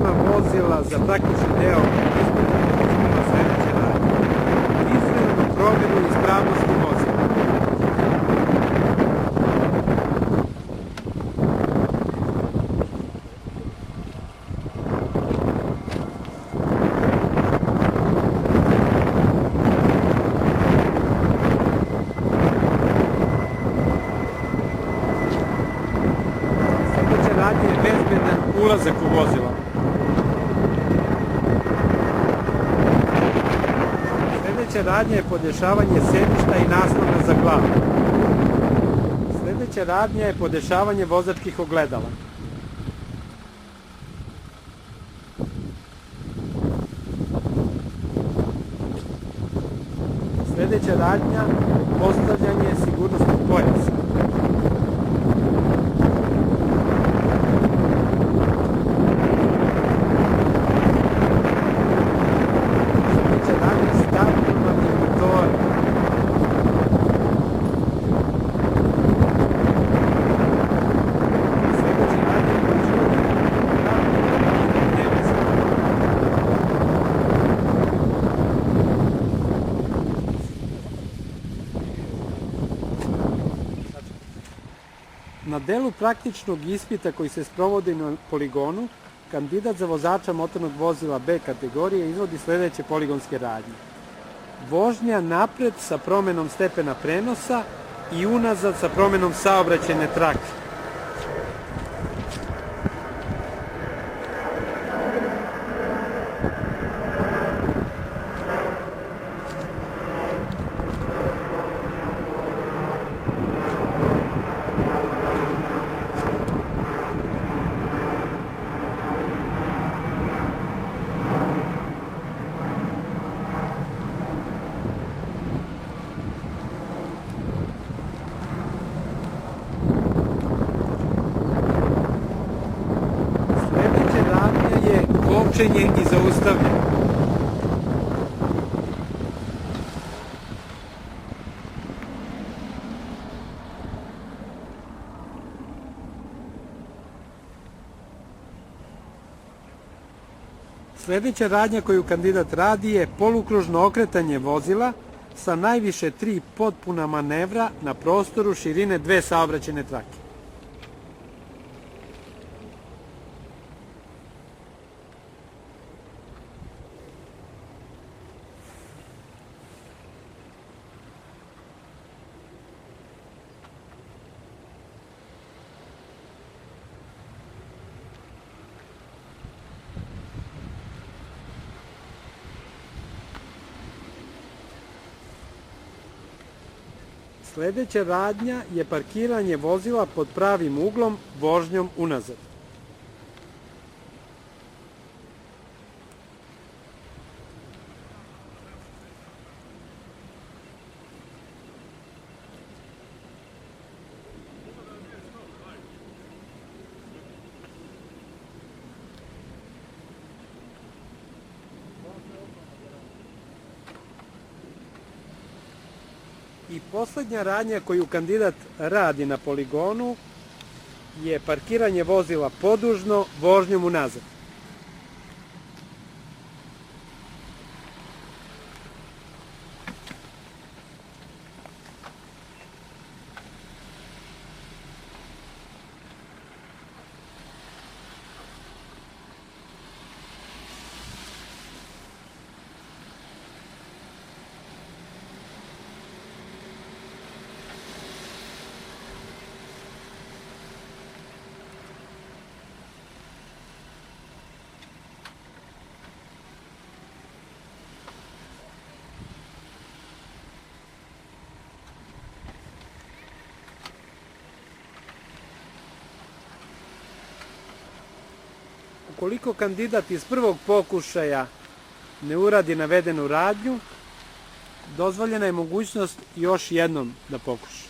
priprema vozila za praktični deo ispita poduzima sledeće radnje. Izvanrednu provjeru ispravnosti vozila. Sledeća radnja je bezbedan ulazak u vozilo. Sledeća radnja je podešavanje sedišta i naslona za glavu. Sledeća radnja je podešavanje vozačkih ogledala. Sledeća radnja je postavljanje sigurnosnog pojasa. Sledeća radnja je startovanje motora. Sledeća radnja je počinjanje Na delu praktičnog ispita koji se sprovodi na poligonu, kandidat za vozača motornog vozila B kategorije izvodi sledeće poligonske radnje. Vožnja napred sa promenom stepena prenosa i unazad sa promenom saobraćajne trake. Kočenje i zaustavljanje. Sledeća radnja koju kandidat radi je polukružno okretanje vozila sa najviše 3 potpuna manevra na prostoru širine 2 saobraćajne trake. Sledeća radnja je parkiranje vozila pod pravim uglom vožnjom unazad. I poslednja radnja koju kandidat radi na poligonu je parkiranje vozila podužno vožnjom unazad. Ukoliko kandidat iz prvog pokušaja ne uradi navedenu radnju, dozvoljena je mogućnost još jednom da pokuša.